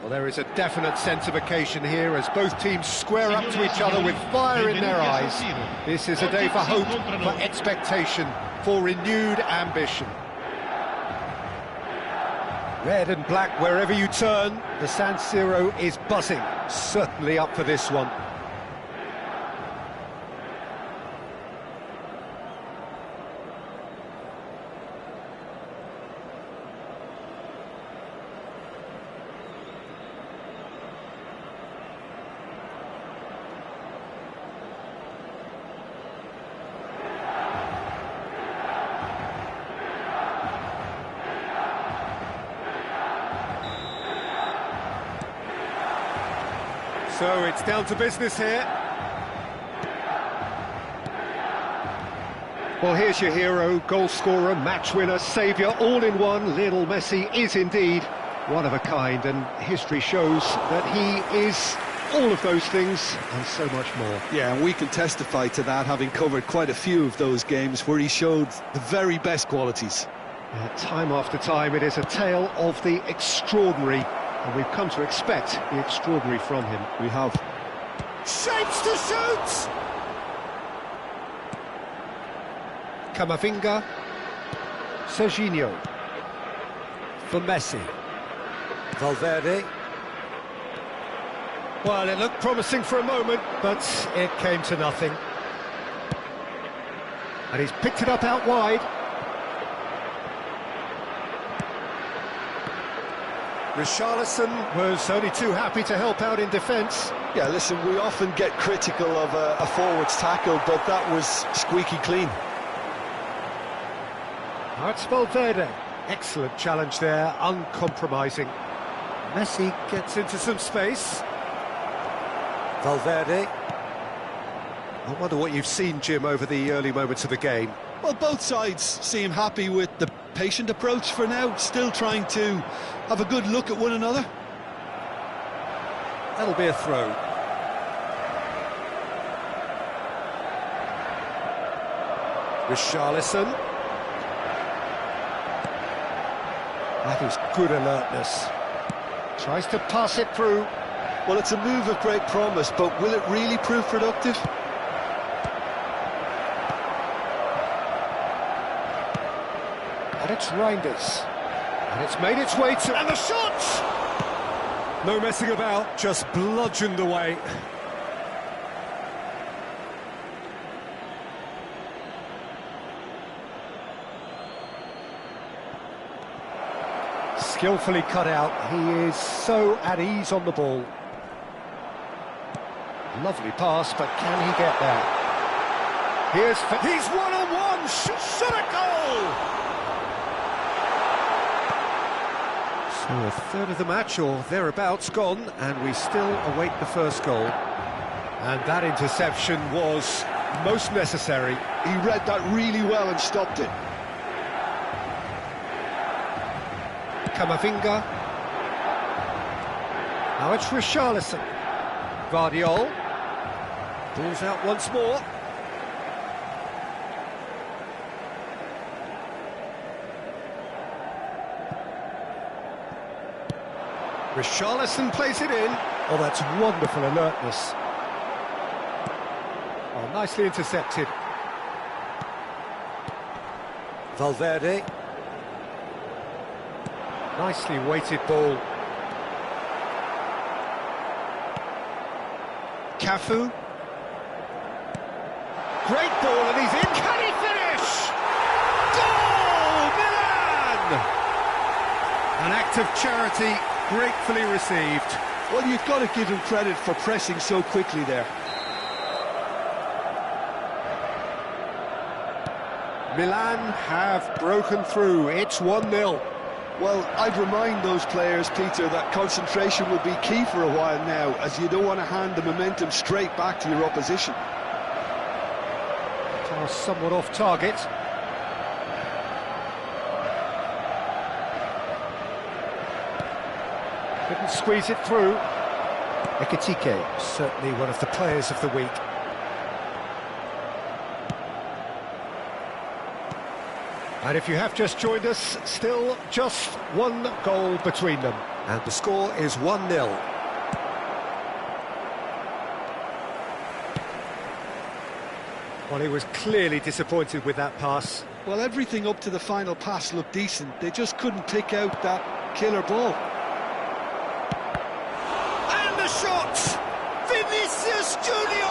Well, there is a definite sense of occasion here as both teams square up to each other with fire in their eyes. This is a day for hope, for expectation, for renewed ambition. Red and black wherever you turn, the San Siro is buzzing, certainly up for this one. So it's down to business here. Well, here's your hero, goal scorer, match winner, saviour, all in one. Lionel Messi is indeed one of a kind, and history shows that he is all of those things and so much more. Yeah, and we can testify to that, having covered quite a few of those games where he showed the very best qualities. Time after time, it is a tale of the extraordinary. And we've come to expect the extraordinary from him. We have. Shapes to shoot! Camavinga. Serginho. For Messi. Valverde. Well, it looked promising for a moment, but it came to nothing. And he's picked it up out wide. Richarlison was only too happy to help out in defence. Yeah, listen, we often get critical of a forward's tackle, but that was squeaky clean. Now it's Valverde. Excellent challenge there, uncompromising. Messi gets into some space. Valverde. I wonder what you've seen, Jim, over the early moments of the game. Well, both sides seem happy with the patient approach for now, still trying to have a good look at one another. That'll be a throw. Richarlison. That is good alertness. Tries to pass it through. Well, it's a move of great promise, but will it really prove productive? And it's Reinders. And it's made its way to... And the shot! No messing about, just bludgeoned away. Skillfully cut out. He is so at ease on the ball. Lovely pass, but can he get there? He's one-on-one! Shot a goal! So a third of the match, or thereabouts, gone, and we still await the first goal. And that interception was most necessary. He read that really well and stopped it. Camavinga. Now it's Richarlison. Guardiol. Pulls out once more. Richarlison plays it in. Oh, that's wonderful alertness. Oh, nicely intercepted. Valverde. Nicely weighted ball. Cafu. Great ball, and he's in. Can he finish? Goal! Milan! An act of charity gratefully received. Well, you've got to give him credit for pressing so quickly there. Milan have broken through. It's 1-0. Well, I'd remind those players, Peter, that concentration will be key for a while now, as you don't want to hand the momentum straight back to your opposition. Pass somewhat off target. Couldn't squeeze it through. Ekitike, certainly one of the players of the week. And if you have just joined us, still just one goal between them. And the score is 1-0. Well, he was clearly disappointed with that pass. Well, everything up to the final pass looked decent. They just couldn't pick out that killer ball. And the shot! Vinicius Junior!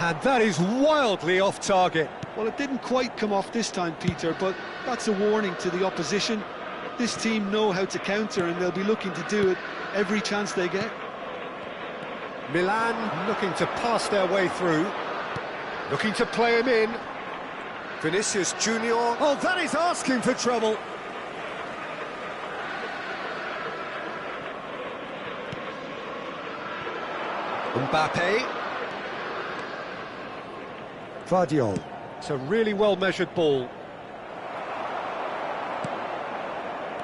And that is wildly off target. Well, it didn't quite come off this time, Peter, but that's a warning to the opposition. This team know how to counter, and they'll be looking to do it every chance they get. Milan looking to pass their way through, looking to play him in. Vinicius Junior. Oh, that is asking for trouble. Mbappe. Vardiol. It's a really well-measured ball.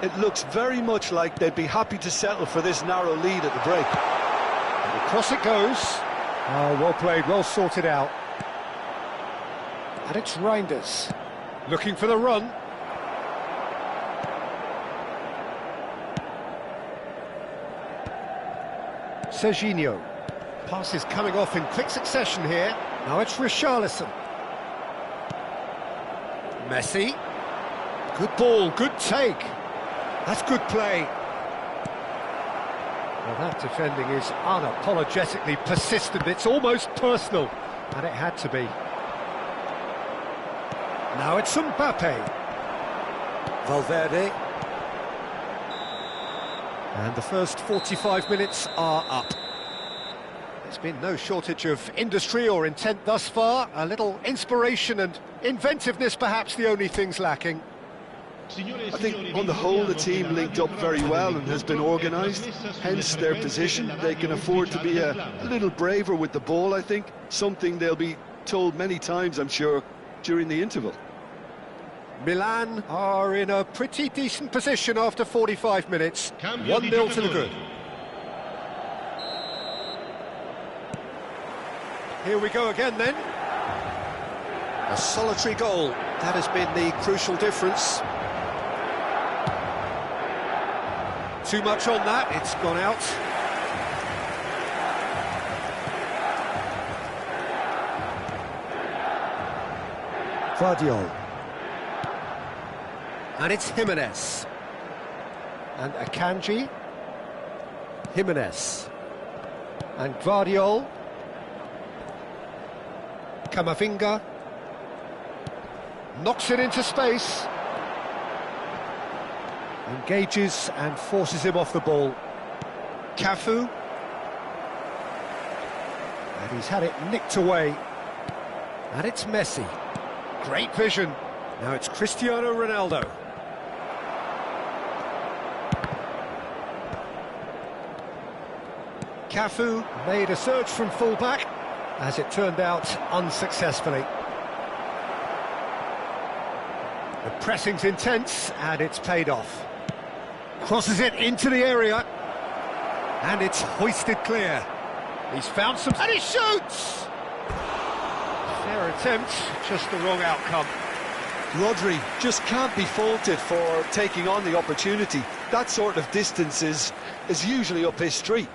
It looks very much like they'd be happy to settle for this narrow lead at the break. And across it goes. Oh, well played, well sorted out. And it's Reinders, looking for the run. Serginho. Pass is coming off in quick succession here. Now it's Richarlison. Messi. Good ball, good take. That's good play. Well, that defending is unapologetically persistent. It's almost personal, and it had to be. Now it's Mbappe. Valverde. And the first 45 minutes are up. There's been no shortage of industry or intent thus far. A little inspiration and inventiveness, perhaps the only things lacking. I think on the whole the team linked up very well and has been organised, hence their position. They can afford to be a little braver with the ball, I think, something they'll be told many times, I'm sure, during the interval. Milan are in a pretty decent position after 45 minutes. 1-0 to the good. Here we go again then. A solitary goal. That has been the crucial difference. Too much on that, it's gone out. Vardiol. And it's Jimenez. And Akanji. Jimenez. And Vardiol. Camavinga. Knocks it into space. Engages and forces him off the ball. Cafu. And he's had it nicked away. And it's Messi. Great vision. Now it's Cristiano Ronaldo. Cafu made a surge from full-back, as it turned out unsuccessfully. The pressing's intense, and it's paid off. Crosses it into the area, and it's hoisted clear. He's found some, and he shoots! Fair attempt, just the wrong outcome. Rodri just can't be faulted for taking on the opportunity. That sort of distance is usually up his street.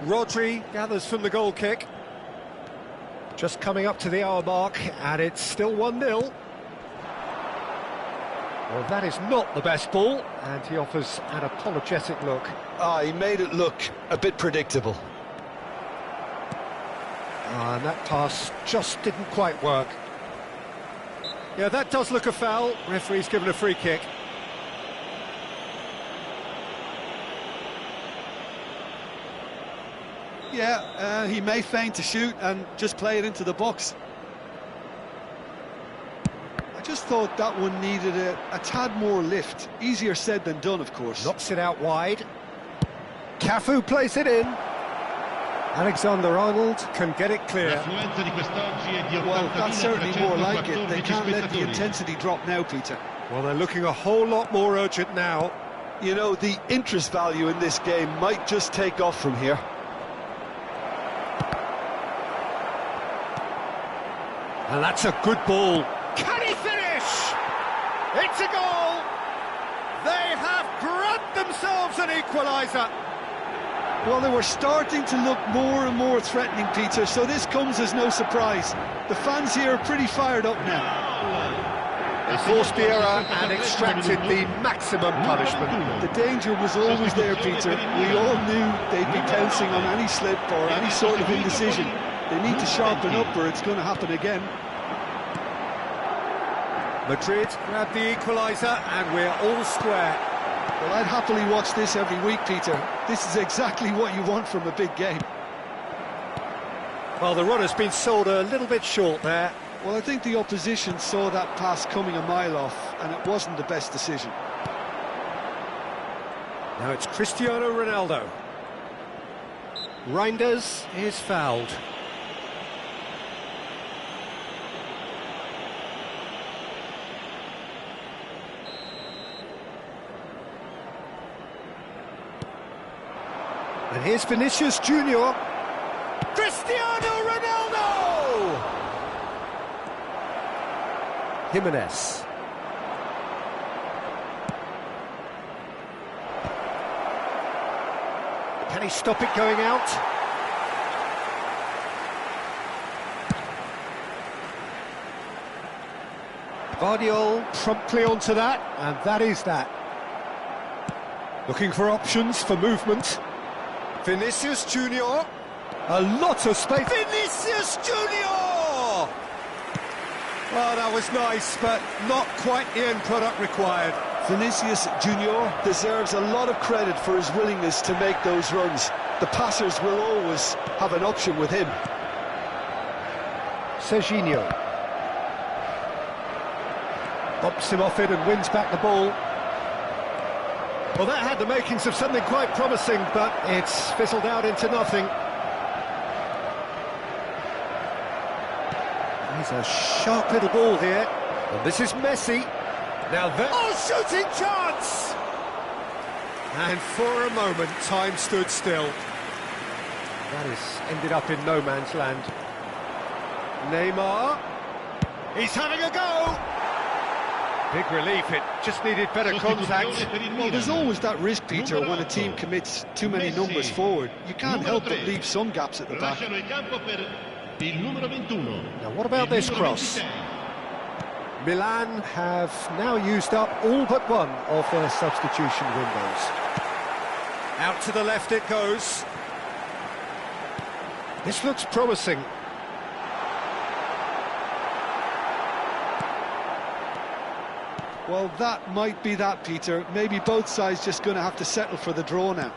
Rodri gathers from the goal kick. Just coming up to the hour mark, and it's still 1-0. Well, that is not the best ball, and he offers an apologetic look. He made it look a bit predictable. And that pass just didn't quite work. Yeah, that does look a foul. Referee's given a free kick. Yeah, he may feign to shoot and just play it into the box. I just thought that one needed a tad more lift. Easier said than done, of course. Knocks it out wide. Cafu plays it in. Alexander-Arnold can get it clear. Well, that's certainly more like it. They can't let the intensity drop now, Peter. Well, they're looking a whole lot more urgent now. You know, the interest value in this game might just take off from here. And that's a good ball. Can he finish? It's a goal! They have grabbed themselves an equaliser. Well, they were starting to look more and more threatening, Peter, so this comes as no surprise. The fans here are pretty fired up now. They forced the error and extracted the maximum punishment. The danger was always there, Peter. We all knew they'd be pouncing on any slip or any sort of indecision. They need to sharpen up or it's going to happen again. Madrid grabbed the equaliser and we're all square. Well, I'd happily watch this every week, Peter. This is exactly what you want from a big game. Well, the run has been sold a little bit short there. Well, I think the opposition saw that pass coming a mile off, and it wasn't the best decision. Now it's Cristiano Ronaldo. Reinders is fouled. And here's Vinicius Junior. Cristiano Ronaldo! Jimenez. Can he stop it going out? Guardiola promptly onto that, and that is that. Looking for options for movement. Vinicius Junior. A lot of space. Vinicius Junior! Well, that was nice, but not quite the end product required. Vinicius Junior deserves a lot of credit for his willingness to make those runs. The passers will always have an option with him. Serginho. Bumps him off it and wins back the ball. Well, that had the makings of something quite promising, but it's fizzled out into nothing. He's a sharp little ball here. And this is Messi. Now that... Oh, shooting chance! And for a moment, time stood still. That has ended up in no man's land. Neymar. He's having a go! Big relief, it just needed better contact. Well, there's always that risk, Peter, when a team commits too many numbers forward. You can't help but leave some gaps at the back. Now, what about this cross? Milan have now used up all but one of their substitution windows. Out to the left it goes. This looks promising. Well, that might be that, Peter. Maybe both sides just going to have to settle for the draw now.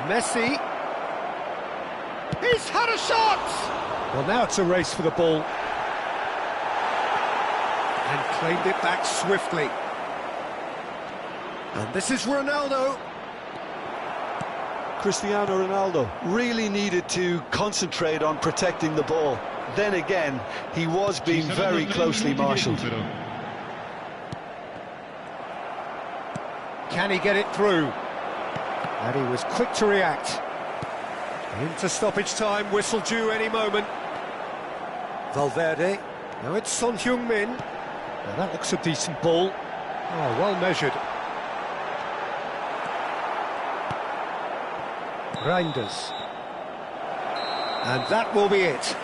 Messi. He's had a shot! Well, now it's a race for the ball. And claimed it back swiftly. And this is Ronaldo. Cristiano Ronaldo really needed to concentrate on protecting the ball. Then again, he was being very closely marshalled. Can he get it through? And he was quick to react. Into stoppage time, whistle due any moment. Valverde. Now it's Son Heung-min. Now that looks a decent ball. Oh, well measured. Reinders. And that will be it.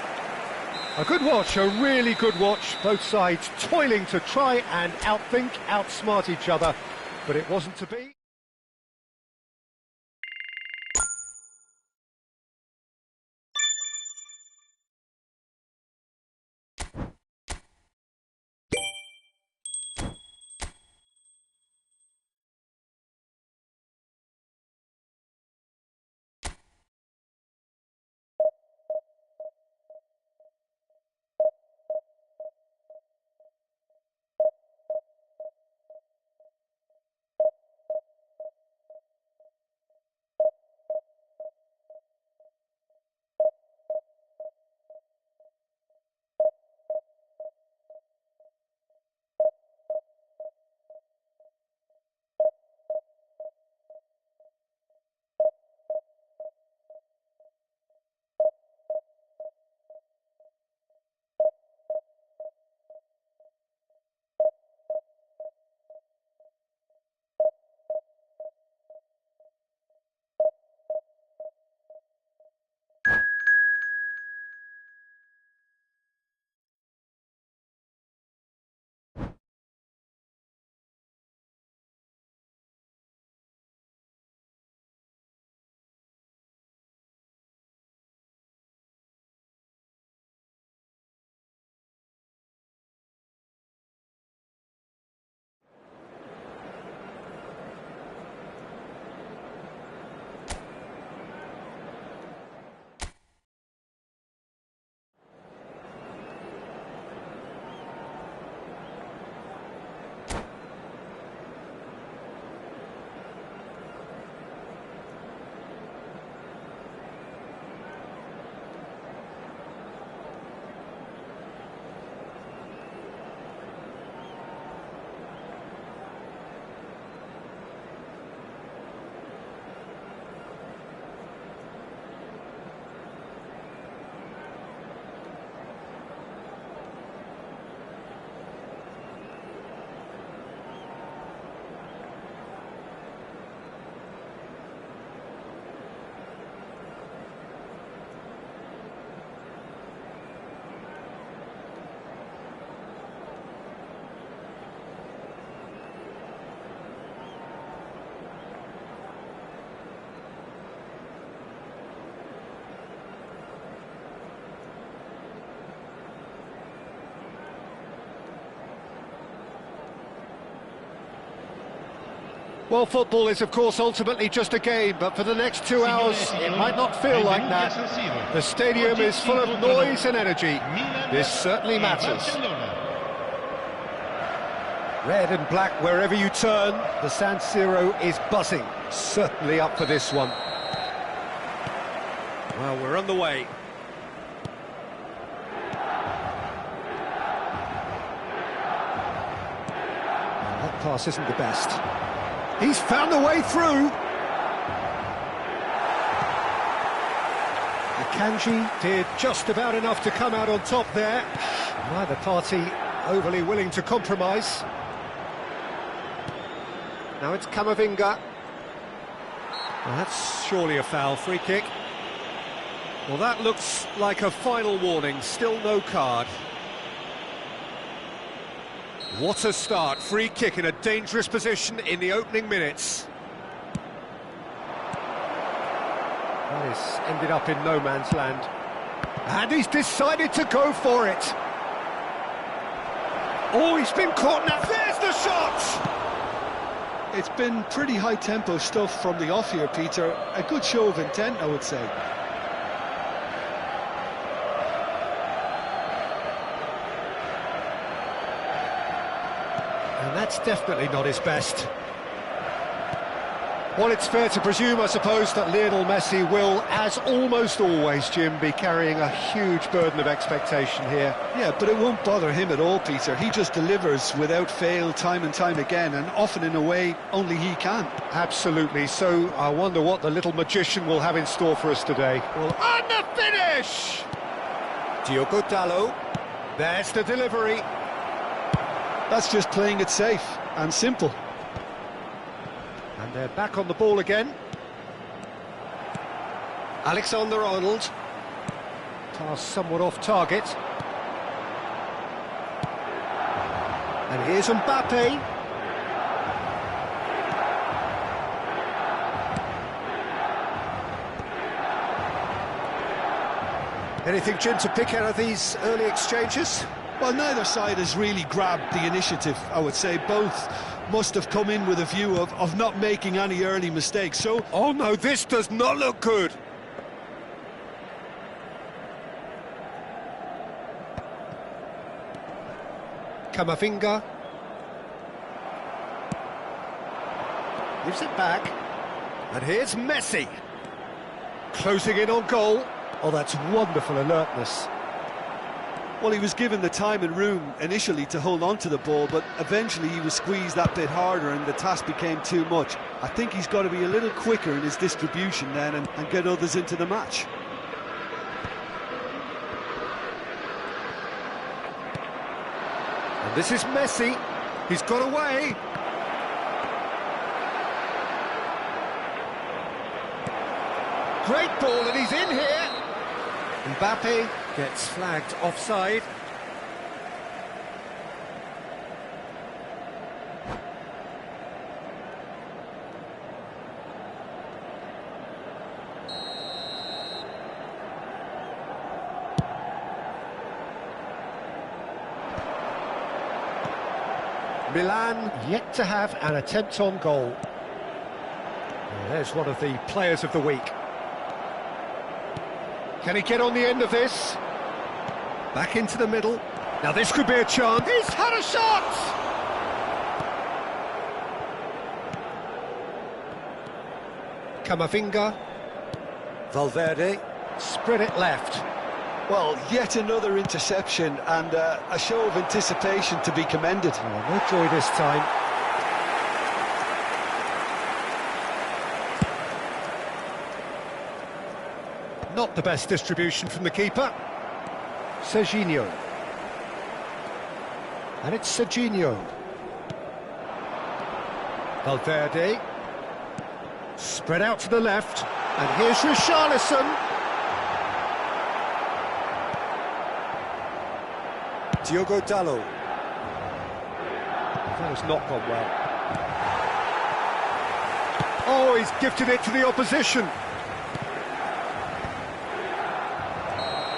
A good watch, a really good watch. Both sides toiling to try and outthink, outsmart each other. But it wasn't to be. Well, football is, of course, ultimately just a game, but for the next 2 hours, it might not feel like that. The stadium is full of noise and energy. This certainly matters. Red and black wherever you turn, the San Siro is buzzing. Certainly up for this one. Well, we're on the way. That pass isn't the best. He's found a way through. Akanji did just about enough to come out on top there. Neither party overly willing to compromise. Now it's Camavinga. Well, that's surely a foul. Free kick. Well, that looks like a final warning. Still no card. What a start. Free kick in a dangerous position in the opening minutes. That has ended up in no man's land. And he's decided to go for it. Oh, he's been caught now. There's the shot! It's been pretty high-tempo stuff from the off here, Peter. A good show of intent, I would say. And that's definitely not his best. Well, it's fair to presume, I suppose, that Lionel Messi will, as almost always, Jim, be carrying a huge burden of expectation here. Yeah, but it won't bother him at all, Peter. He just delivers without fail time and time again, and often in a way only he can. Absolutely. So I wonder what the little magician will have in store for us today. Well, on the finish! Diogo Dalot. There's the delivery. That's just playing it safe and simple. And they're back on the ball again. Alexander-Arnold. Pass somewhat off target. And here's Mbappe. Anything, Jim, to pick out of these early exchanges? Well, neither side has really grabbed the initiative, I would say. Both must have come in with a view of not making any early mistakes, so... Oh no, this does not look good! Camavinga. Gives it back. And here's Messi. Closing in on goal. Oh, that's wonderful alertness. Well, he was given the time and room initially to hold on to the ball, but eventually he was squeezed that bit harder and the task became too much. I think he's got to be a little quicker in his distribution then and get others into the match. And this is Messi. He's got away. Great ball, and he's in here. Mbappe gets flagged offside. Milan yet to have an attempt on goal. Well, there's one of the players of the week. Can he get on the end of this? Back into the middle. Now this could be a chance. He's had a shot! Camavinga. Valverde. Spread it left. Well, yet another interception and a show of anticipation to be commended. Oh, no joy this time. Not the best distribution from the keeper. Serginho. And it's Serginho. Valverde. Spread out to the left. And here's Richarlison. Diogo Dalot. That has not gone well. Oh, he's gifted it to the opposition.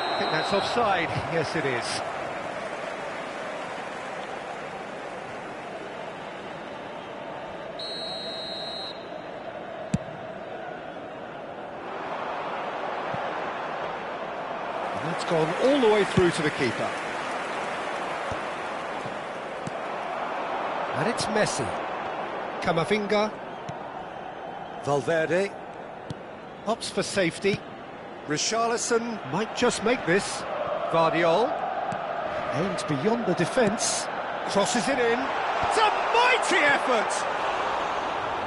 I think that's offside. Yes, it is. That's gone all the way through to the keeper. And it's Messi. Camavinga. Valverde. Opts for safety. Richarlison might just make this. Guardiola. Aims beyond the defence. Crosses it in. It's a mighty effort!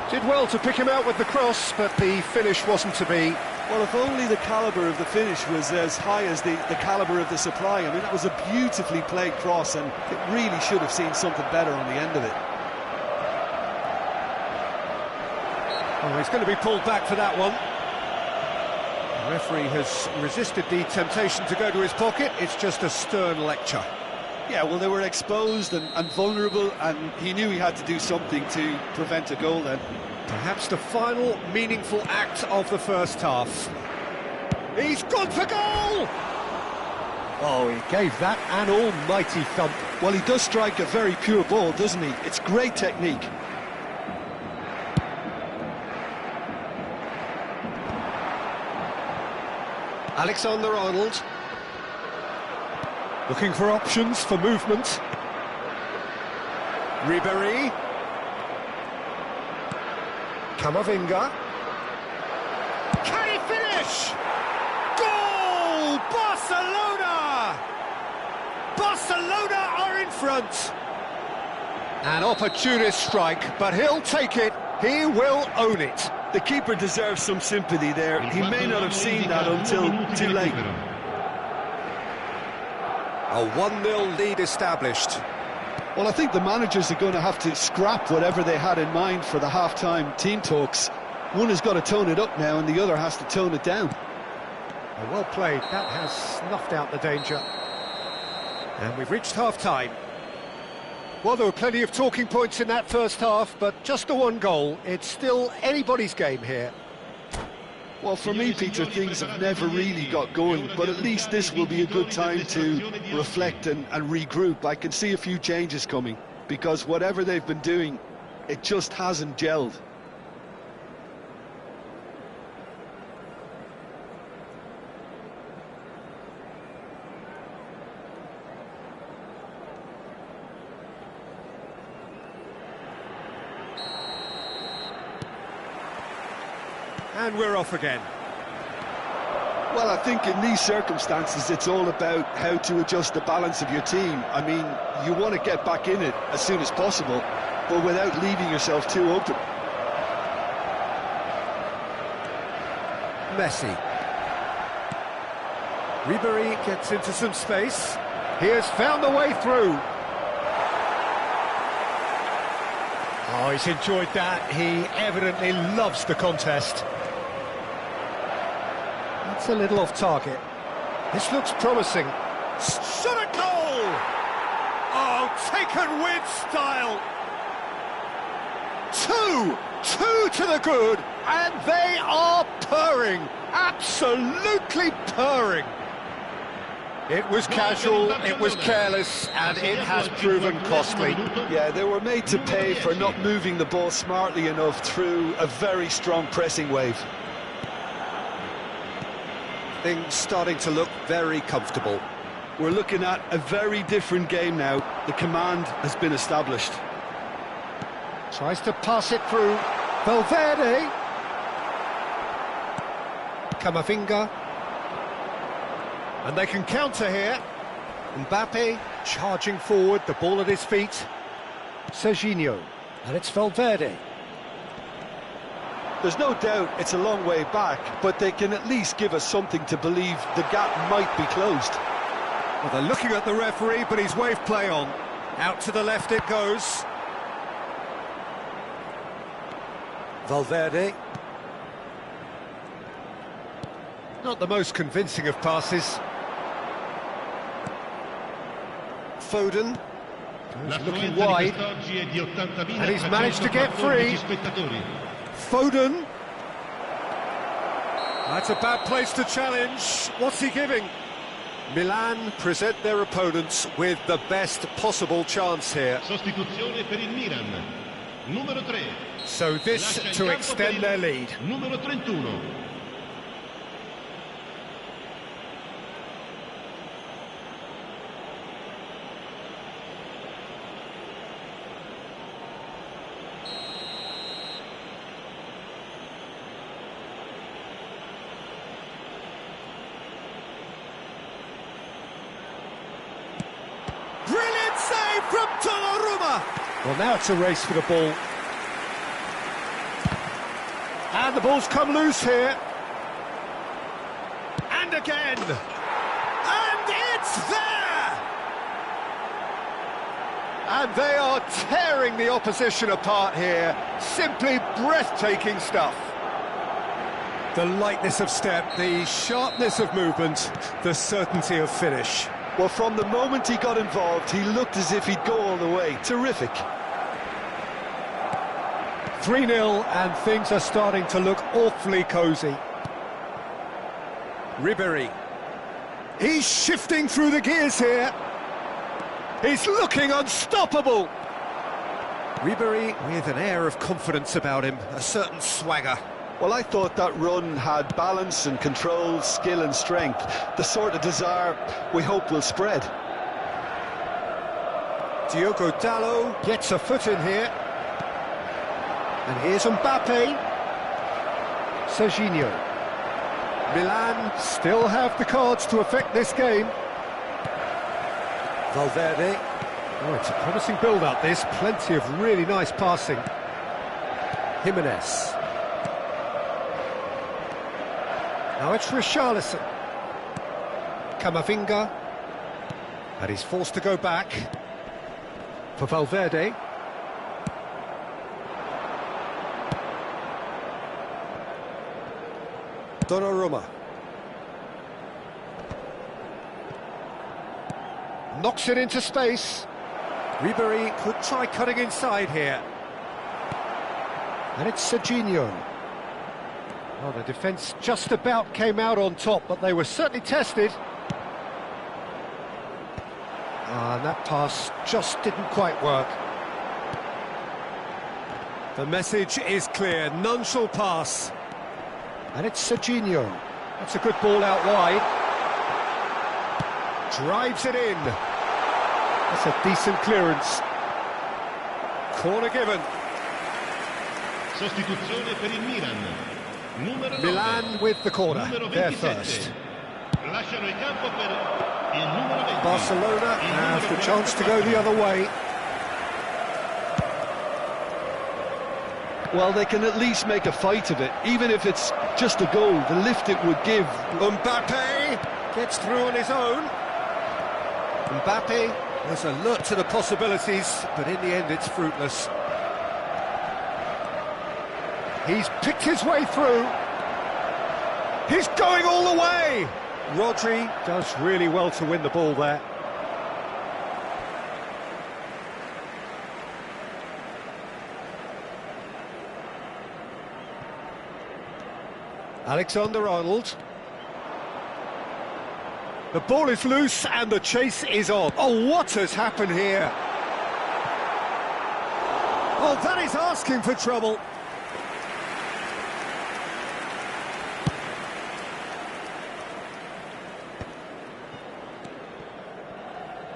Did well to pick him out with the cross, but the finish wasn't to be. Well, if only the calibre of the finish was as high as the calibre of the supply. I mean, that was a beautifully played cross, and it really should have seen something better on the end of it. Oh, he's going to be pulled back for that one. The referee has resisted the temptation to go to his pocket. It's just a stern lecture. Yeah, well, they were exposed and vulnerable, and he knew he had to do something to prevent a goal then. Perhaps the final meaningful act of the first half. He's gone for goal! Oh, he gave that an almighty thump. Well, he does strike a very pure ball, doesn't he? It's great technique. Alexander-Arnold. Looking for options for movement. Ribéry. Camavinga. Can he finish? Goal! Barcelona! Barcelona are in front. An opportunist strike, but he'll take it. He will own it. The keeper deserves some sympathy there. He may not have seen that until too late. A 1-0 lead established. Well, I think the managers are going to have to scrap whatever they had in mind for the half-time team talks. One has got to tone it up now, and the other has to tone it down. Well played. That has snuffed out the danger. And we've reached half-time. Well, there were plenty of talking points in that first half, but just the one goal. It's still anybody's game here. Well, for me, Peter, things have never really got going, but at least this will be a good time to reflect and regroup. I can see a few changes coming, because whatever they've been doing, it just hasn't gelled. And we're off again. Well, I think in these circumstances, it's all about how to adjust the balance of your team. I mean, you want to get back in it as soon as possible, but without leaving yourself too open. Messi. Ribéry gets into some space. He has found the way through. Oh, he's enjoyed that. He evidently loves the contest. That's a little off target. This looks promising. Shot a goal! Oh, taken with style. Two to the good, and they are purring. Absolutely purring. It was casual, it was careless, and it has proven costly. Yeah, they were made to pay for not moving the ball smartly enough through a very strong pressing wave. Things starting to look very comfortable. We're looking at a very different game now. The command has been established. Tries to pass it through. Valverde. Camavinga. And they can counter here. Mbappe charging forward, the ball at his feet. Serginho. And it's Valverde. There's no doubt it's a long way back, but they can at least give us something to believe the gap might be closed. Well, they're looking at the referee, but he's waved play on. Out to the left it goes. Valverde. Not the most convincing of passes. Foden. Goes looking wide. And he's managed to get free. Foden. That's a bad place to challenge. What's he giving? Milan present their opponents with the best possible chance here. So this to extend their lead. Well, now it's a race for the ball. And the ball's come loose here. And again. And it's there! And they are tearing the opposition apart here. Simply breathtaking stuff. The lightness of step, the sharpness of movement, the certainty of finish. Well, from the moment he got involved, he looked as if he'd go all the way. Terrific. 3-0, and things are starting to look awfully cosy. Ribéry. He's shifting through the gears here. He's looking unstoppable. Ribéry with an air of confidence about him, a certain swagger. Well, I thought that run had balance and control, skill and strength. The sort of desire we hope will spread. Diogo Dalot gets a foot in here. And here's Mbappe. Serginho. Milan still have the cards to affect this game. Valverde. Oh, it's a promising build-up, this. Plenty of really nice passing. Jimenez. Now it's Richarlison. Camavinga. And he's forced to go back. For Valverde. Donnarumma. Knocks it into space. Ribéry could try cutting inside here. And it's Serginho. Well, the defence just about came out on top, but they were certainly tested. And that pass just didn't quite work. The message is clear, none shall pass. And it's Serginho. That's a good ball out wide. Drives it in. That's a decent clearance. Corner given. Sostituzione per il Milan. Numero Milan with the corner. They're first. Lasciano il campo per il numero 20. Barcelona have the chance to go the other way. Well, they can at least make a fight of it, even if it's just a goal. The lift it would give. Mbappe gets through on his own. Mbappe was alert to the possibilities, but in the end it's fruitless. He's picked his way through. He's going all the way. Rodri does really well to win the ball there. Alexander-Arnold. The ball is loose and the chase is on. Oh, what has happened here? Oh, that is asking for trouble.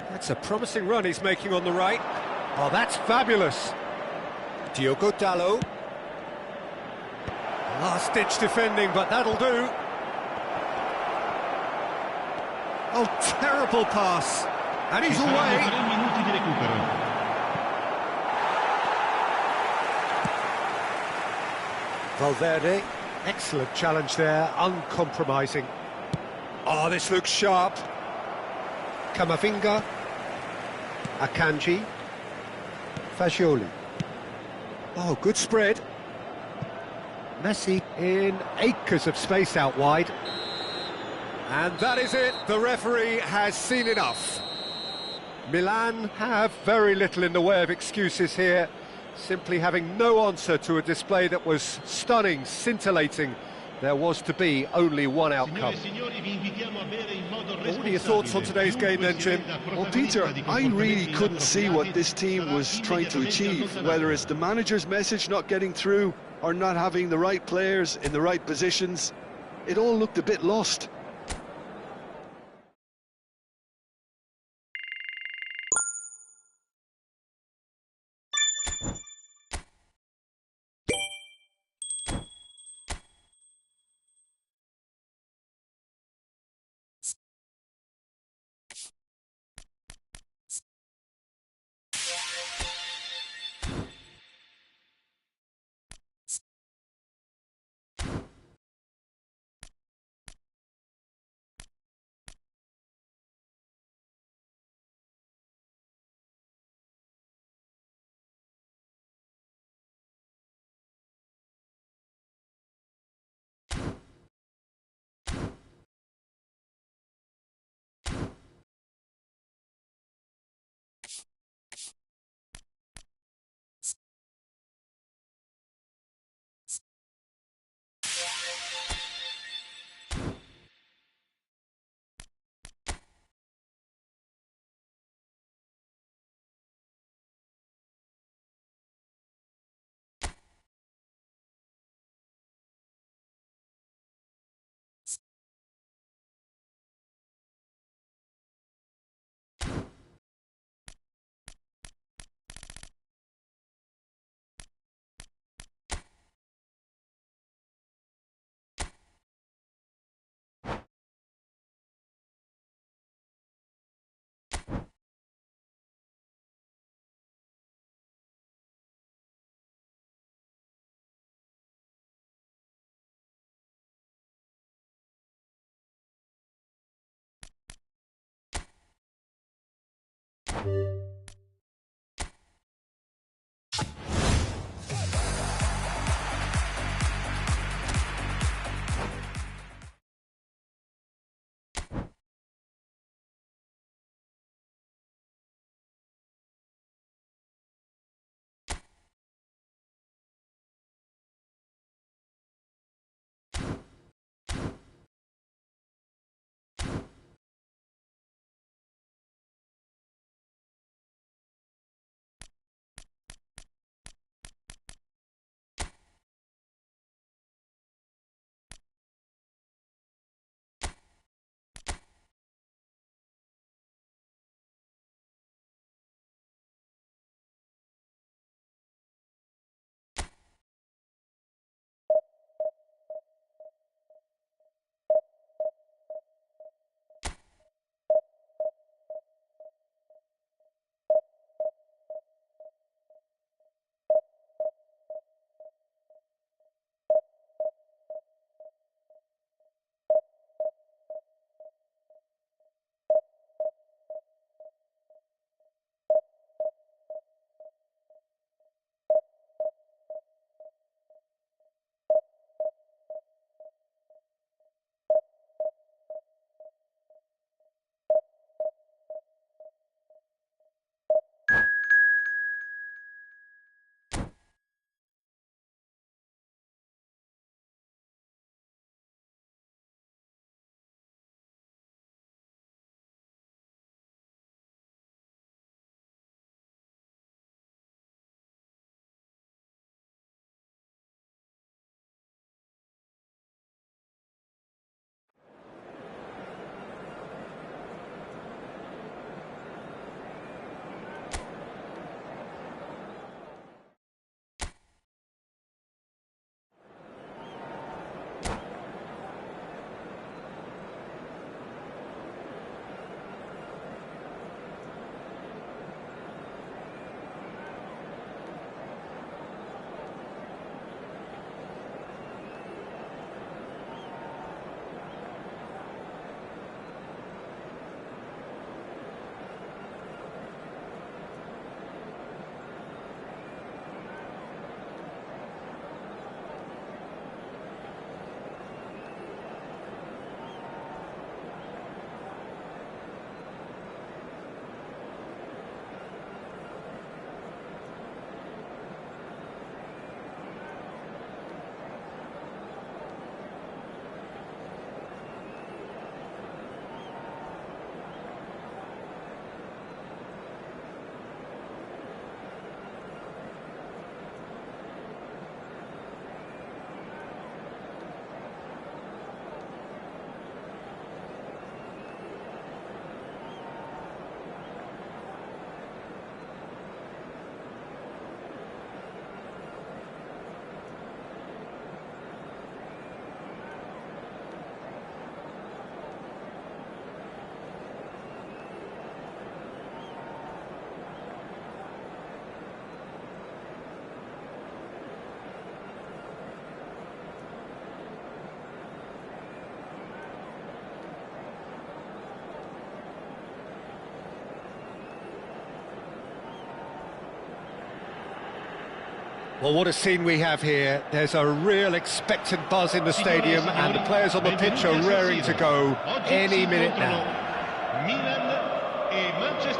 That's a promising run he's making on the right. Oh, that's fabulous. Diogo Dalot. Last-ditch defending, but that'll do. Oh, terrible pass. And he's away. 3 minuti di recupero. Valverde. Excellent challenge there, uncompromising. Oh, this looks sharp. Camavinga. Akanji. Fagioli. Oh, good spread. Messi in acres of space out wide. And that is it, the referee has seen enough. Milan have very little in the way of excuses here, simply having no answer to a display that was stunning, scintillating. There was to be only one outcome. Well, what are your thoughts on today's game then, Jim? Well, Peter, I really couldn't see what this team was trying to achieve, whether it's the manager's message not getting through or not having the right players in the right positions. It all looked a bit lost. Well, what a scene we have here. There's a real expectant buzz in the stadium and the players on the pitch are raring to go any minute now.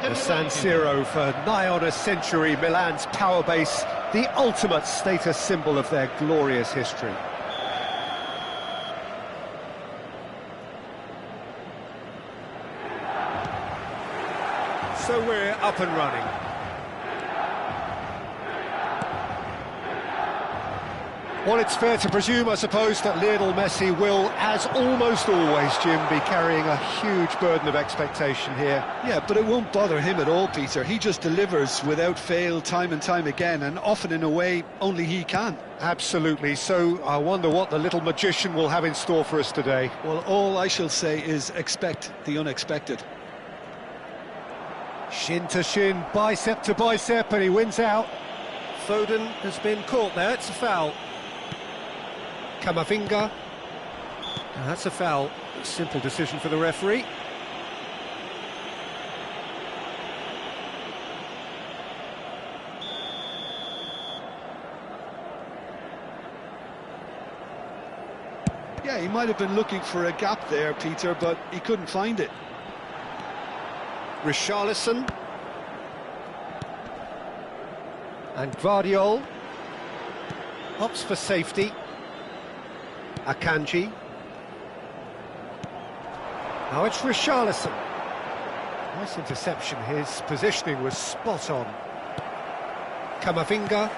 The San Siro for nigh on a century, Milan's power base, the ultimate status symbol of their glorious history. So we're up and running. Well, it's fair to presume, I suppose, that Lionel Messi will, as almost always, Jim, be carrying a huge burden of expectation here. Yeah, but it won't bother him at all, Peter. He just delivers without fail time and time again, and often in a way only he can. Absolutely. So I wonder what the little magician will have in store for us today. Well, all I shall say is expect the unexpected. Shin to shin, bicep to bicep, and he wins out. Foden has been caught there, it's a foul. Camavinga, and that's a foul. Simple decision for the referee. he might have been looking for a gap there, Peter, but he couldn't find it. Richarlison. And Guardiola. Opts for safety. Akanji. Now it's Richarlison. Nice interception, his positioning was spot on. Camavinga.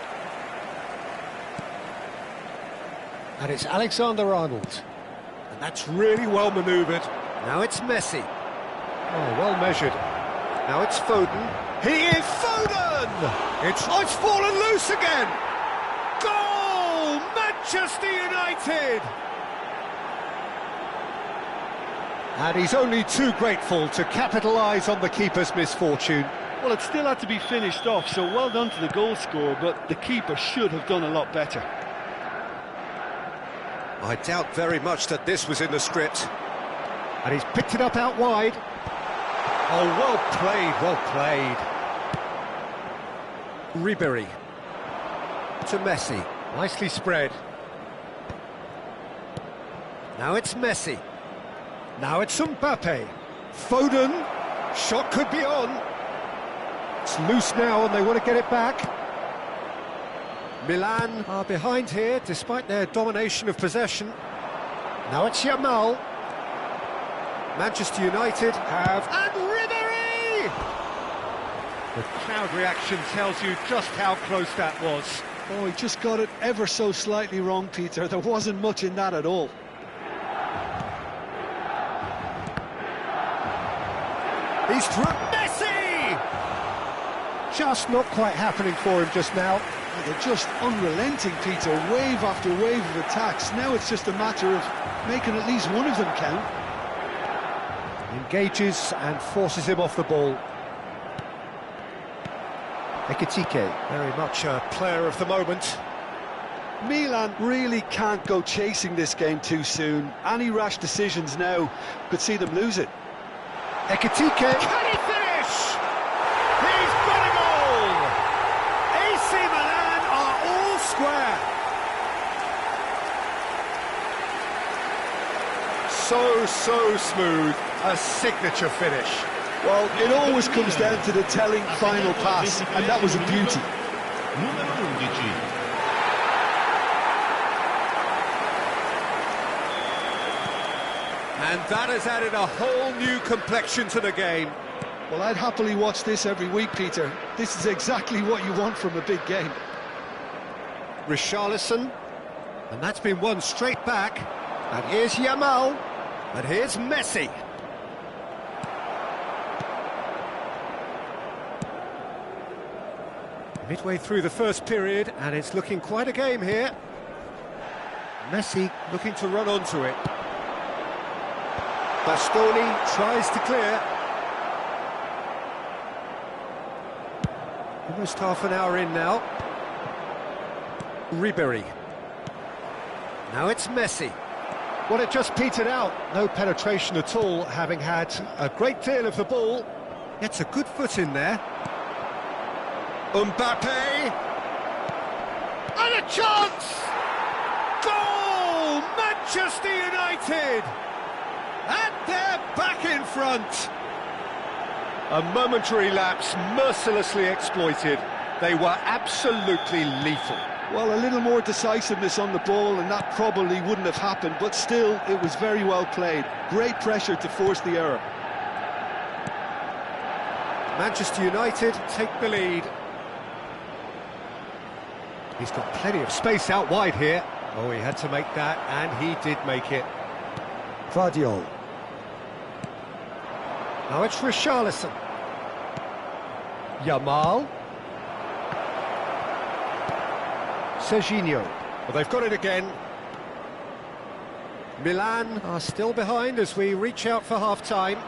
And it's Alexander-Arnold. And that's really well manoeuvred. Now it's Messi. Oh, well measured. Now it's Foden. He is Foden! It's fallen loose again! Goal! Manchester United! And he's only too grateful to capitalise on the keeper's misfortune. Well, it still had to be finished off, so well done to the goal scorer, but the keeper should have done a lot better. I doubt very much that this was in the script. And he's picked it up out wide. Oh, well played, well played. Ribery. To Messi. Nicely spread. Now it's Messi. Now it's Mbappe. Foden. Shot could be on. It's loose now and they want to get it back. Milan are behind here despite their domination of possession. Now it's Yamal. Manchester United have... And Ribery! The crowd reaction tells you just how close that was. Oh, he just got it ever so slightly wrong, Peter. There wasn't much in that at all. He's through. Messi! Just not quite happening for him just now. They're just unrelenting, Peter. Wave after wave of attacks. Now it's just a matter of making at least one of them count. Engages and forces him off the ball. Ekitike, very much a player of the moment. Milan really can't go chasing this game too soon. Any rash decisions now could see them lose it. Ekitike, can he finish? He's got a goal! AC Milan are all square. So smooth, a signature finish. Well, it always comes down to the telling final pass, and that was a beauty. And that has added a whole new complexion to the game. Well, I'd happily watch this every week, Peter. This is exactly what you want from a big game. Richarlison, and that's been won straight back. And here's Yamal, and here's Messi. Midway through the first period, and it's looking quite a game here. Messi looking to run onto it. Bastoni tries to clear. Almost half an hour in now. Ribery. Now it's Messi. Well, it just petered out. No penetration at all, having had a great deal of the ball. Gets a good foot in there. Mbappe! And a chance! Goal! Manchester United! And they're back in front! A momentary lapse mercilessly exploited. They were absolutely lethal. Well, a little more decisiveness on the ball and that probably wouldn't have happened, but still, it was very well played. Great pressure to force the error. Manchester United take the lead. He's got plenty of space out wide here. Oh, he had to make that, and he did make it. Guardiola. Now it's Richarlison. Yamal. Serginho. Well, they've got it again. Milan are still behind as we reach out for half-time.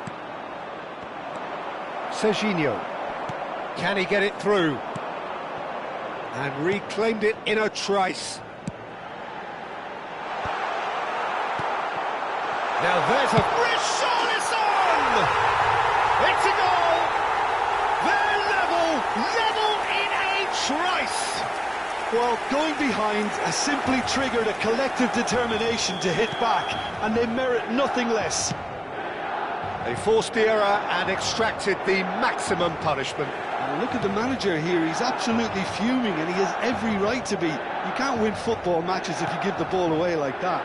Serginho. Can he get it through? And reclaimed it in a trice. Now there's a... Richarlison! It's a goal! They're level in a trice! Well, going behind has simply triggered a collective determination to hit back, and they merit nothing less. They forced the error and extracted the maximum punishment. Well, look at the manager here, he's absolutely fuming, and he has every right to be. You can't win football matches if you give the ball away like that.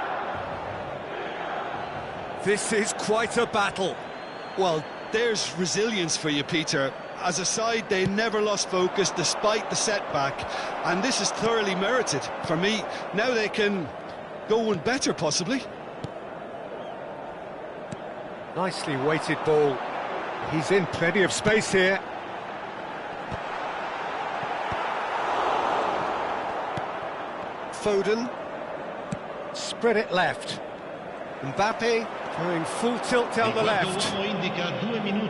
This is quite a battle. Well, there's resilience for you, Peter. As a side, they never lost focus despite the setback, and this is thoroughly merited. For me, now they can go one better, possibly. Nicely weighted ball. He's in plenty of space here. Foden. Spread it left. Mbappe going full tilt down the left.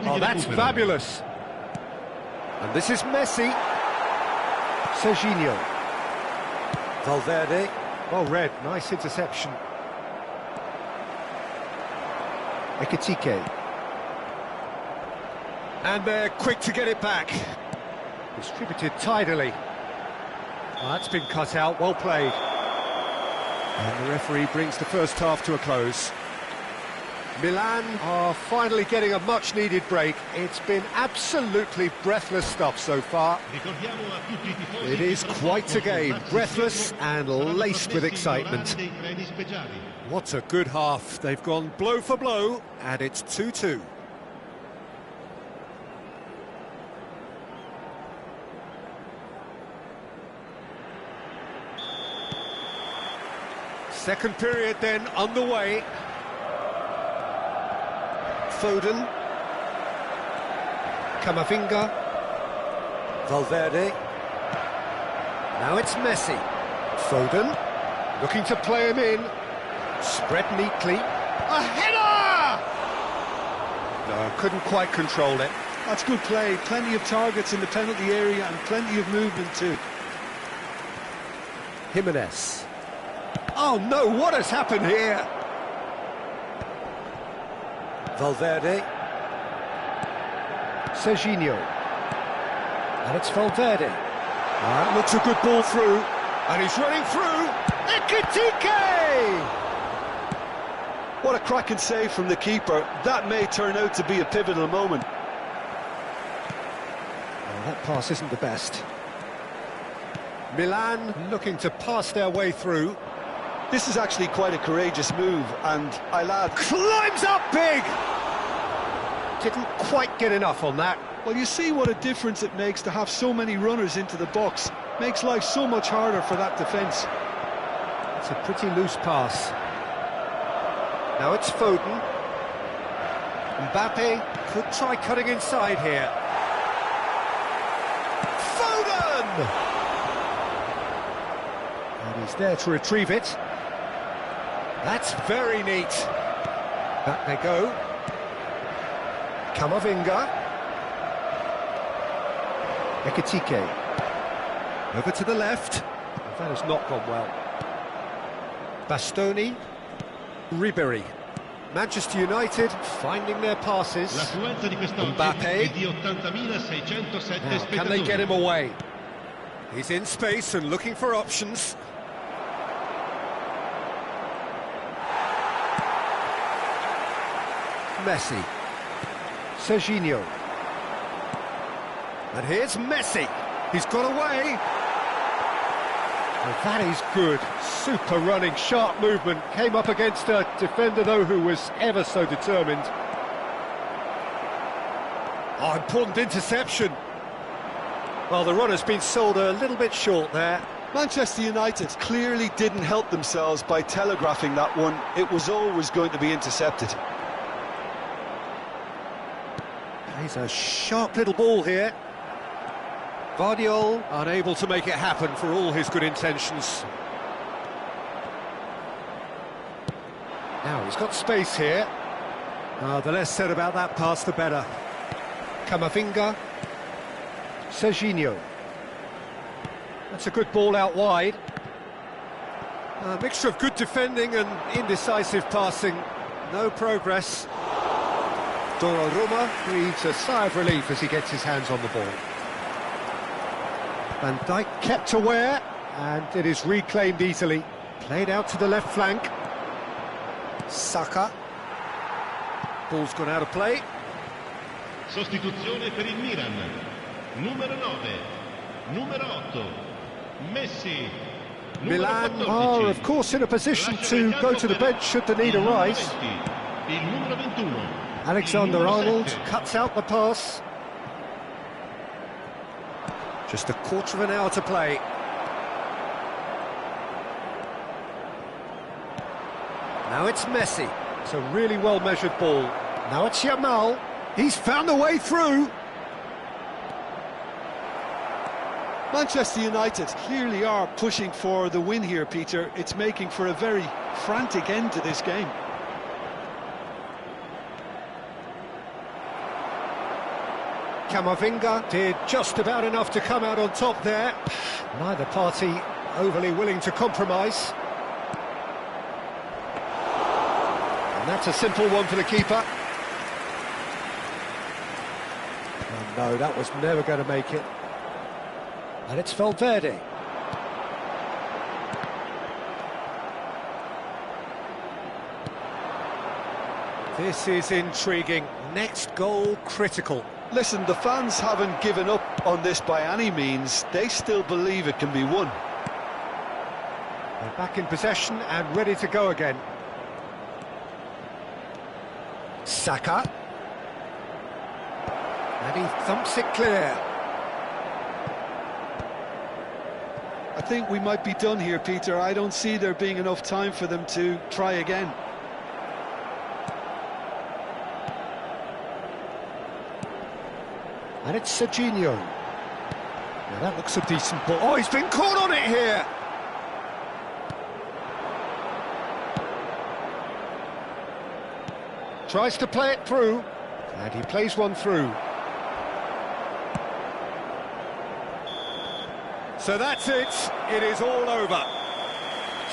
Oh, that's fabulous. And this is Messi. Serginho. Valverde. Well read, nice interception. Ekitike. And they're quick to get it back. Distributed tidily. Well, that's been cut out, well played. And the referee brings the first half to a close. Milan are finally getting a much-needed break. It's been absolutely breathless stuff so far. It is quite a game, breathless and laced with excitement. What a good half. They've gone blow for blow, and it's 2-2. Second period then underway. Foden. Camavinga. Valverde. Now it's Messi. Foden. Looking to play him in. Spread neatly. A header! No, couldn't quite control it. That's good play. Plenty of targets in the penalty area and plenty of movement too. Jimenez. Oh no, what has happened here? Valverde. Serginho. And it's Valverde. That looks a good ball through. And he's running through. Ekitike! What a cracking save from the keeper. That may turn out to be a pivotal moment. Well, that pass isn't the best. Milan looking to pass their way through. This is actually quite a courageous move, and Ilad climbs up big! Didn't quite get enough on that. Well, you see what a difference it makes to have so many runners into the box. Makes life so much harder for that defence. It's a pretty loose pass. Now it's Foden. Mbappe could try cutting inside here. Foden! And he's there to retrieve it. That's very neat. Back they go. Camavinga. Ekitike. Over to the left. That has not gone well. Bastoni. Ribery. Manchester United finding their passes. Mbappe. Now, can they get him away? He's in space and looking for options. Messi. Serginho. And here's Messi. He's got away. Well, that is good. Super running, sharp movement. Came up against a defender, though, who was ever so determined. Oh, important interception. Well, the run has been sold a little bit short there. Manchester United clearly didn't help themselves by telegraphing that one. It was always going to be intercepted. He's a sharp little ball here. Vardiol unable to make it happen for all his good intentions. Now he's got space here. The less said about that pass, the better. Camavinga. Serginho. That's a good ball out wide. A mixture of good defending and indecisive passing. No progress. Donnarumma breathes a sigh of relief as he gets his hands on the ball. Van Dijk kept aware. And it is reclaimed easily. Played out to the left flank. Saka. Ball's gone out of play. Sostituzione per il Milan. Numero 9, numero 8, Messi. Milan are, of course, in a position to go to the bench should the need arise. Il numero 21. Alexander-Arnold cuts out the pass. Just a quarter of an hour to play. Now it's Messi. It's a really well-measured ball. Now it's Yamal. He's found a way through. Manchester United clearly are pushing for the win here, Peter. It's making for a very frantic end to this game. Camavinga did just about enough to come out on top there. Neither party overly willing to compromise. And that's a simple one for the keeper. Oh no, that was never going to make it. And it's Valverde. This is intriguing. Next goal critical. Listen, the fans haven't given up on this by any means. They still believe it can be won. They're back in possession and ready to go again. Saka. And he thumps it clear. I think we might be done here, Peter. I don't see there being enough time for them to try again. And it's Serginho. Now that looks a decent ball. Oh, he's been caught on it here! Tries to play it through, and he plays one through. So that's it, it is all over.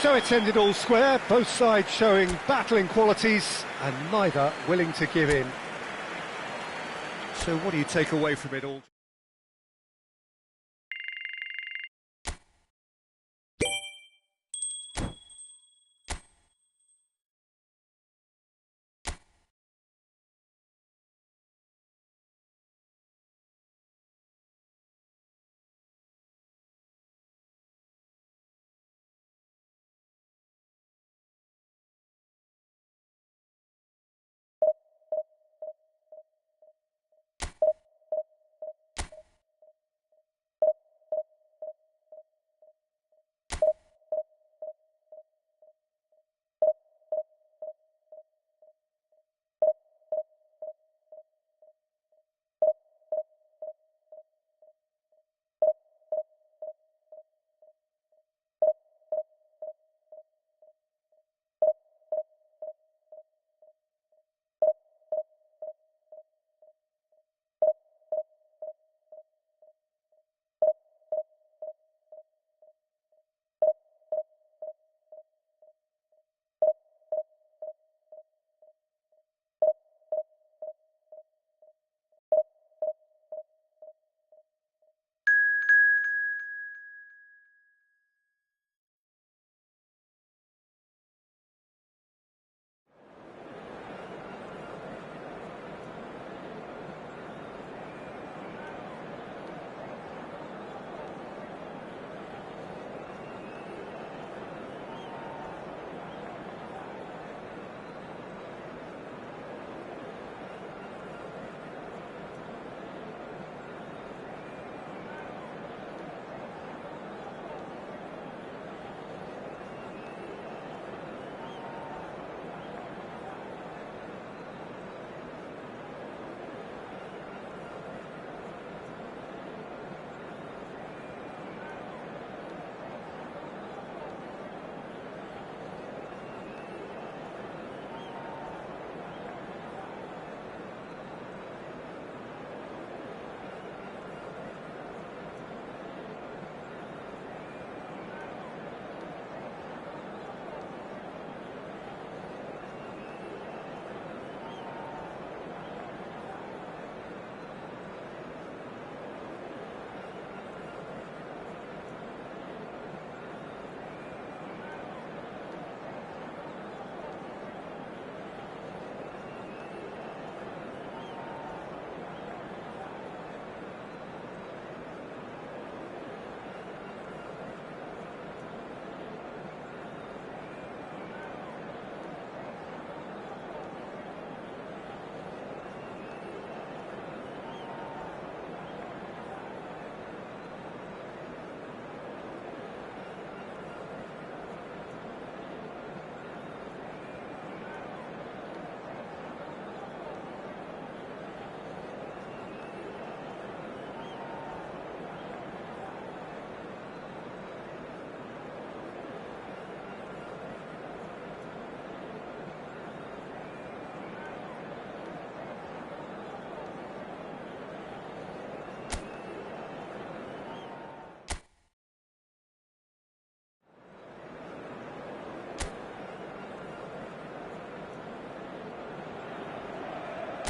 So it's ended all square, both sides showing battling qualities, and neither willing to give in. So what do you take away from it all?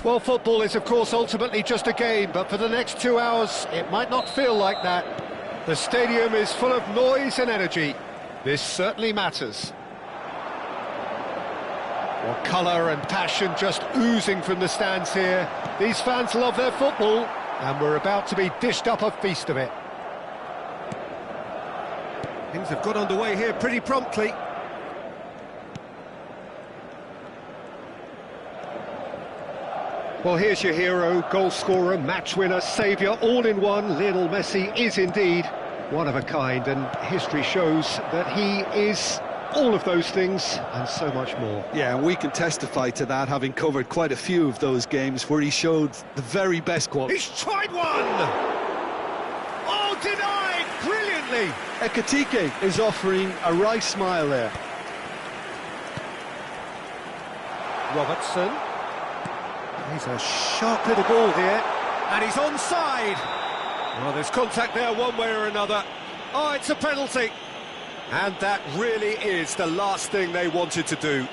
Well, football is, of course, ultimately just a game, but for the next 2 hours, it might not feel like that. The stadium is full of noise and energy. This certainly matters. Well, colour and passion just oozing from the stands here. These fans love their football, and we're about to be dished up a feast of it. Things have got underway here pretty promptly. Well, here's your hero, goal scorer, match winner, saviour, all in one. Lionel Messi is indeed one of a kind, and history shows that he is all of those things and so much more. Yeah, and we can testify to that, having covered quite a few of those games where he showed the very best quality. He's tried one! Oh, denied! Brilliantly! Ekitike is offering a wry smile there. Robertson. He's a sharp little ball here, and he's onside. Well, there's contact there one way or another. Oh, it's a penalty. And that really is the last thing they wanted to do. And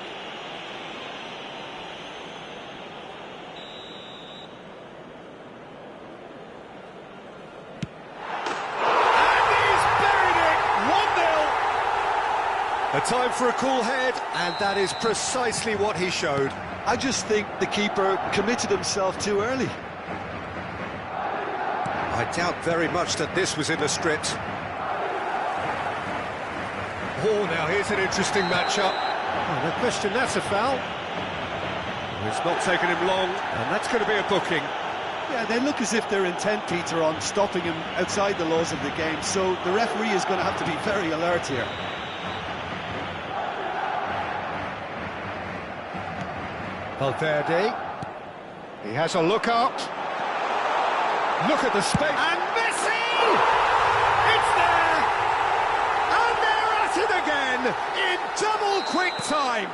he's buried it! 1-0. A time for a cool head, and that is precisely what he showed. I just think the keeper committed himself too early. I doubt very much that this was in the script. Oh, now here's an interesting matchup. Oh, no question, that's a foul. It's not taken him long, and that's going to be a booking. Yeah, they look as if they're intent, Peter, on stopping him outside the laws of the game, so the referee is going to have to be very alert here. Valverde, he has a look up. Look at the space. And Messi! It's there! And they're at it again in double quick time.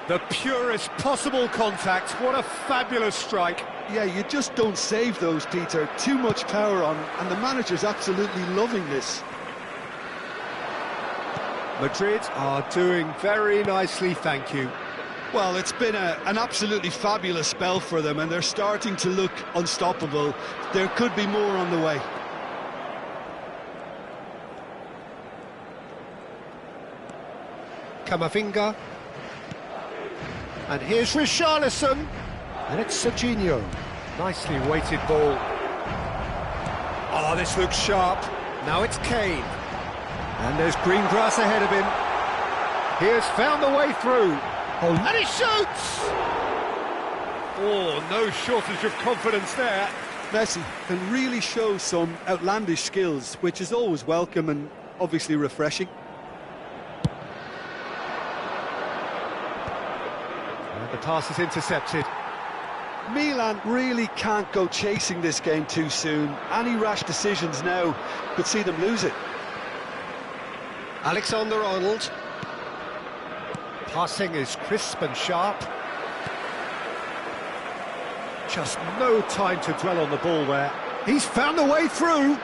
The purest possible contact. What a fabulous strike. Yeah, you just don't save those, Peter. Too much power on, and the manager's absolutely loving this. Madrid are doing very nicely, thank you. Well, it's been an absolutely fabulous spell for them, and they're starting to look unstoppable. There could be more on the way. Camavinga. And here's Richarlison. And it's Serginho. Nicely weighted ball. Oh, this looks sharp. Now it's Kane. And there's green grass ahead of him. He has found the way through. Oh, and he shoots! Oh, no shortage of confidence there. Messi can really show some outlandish skills, which is always welcome and obviously refreshing. And the pass is intercepted. Milan really can't go chasing this game too soon. Any rash decisions now could see them lose it. Alexander-Arnold. Passing is crisp and sharp. Just no time to dwell on the ball there. He's found the way through.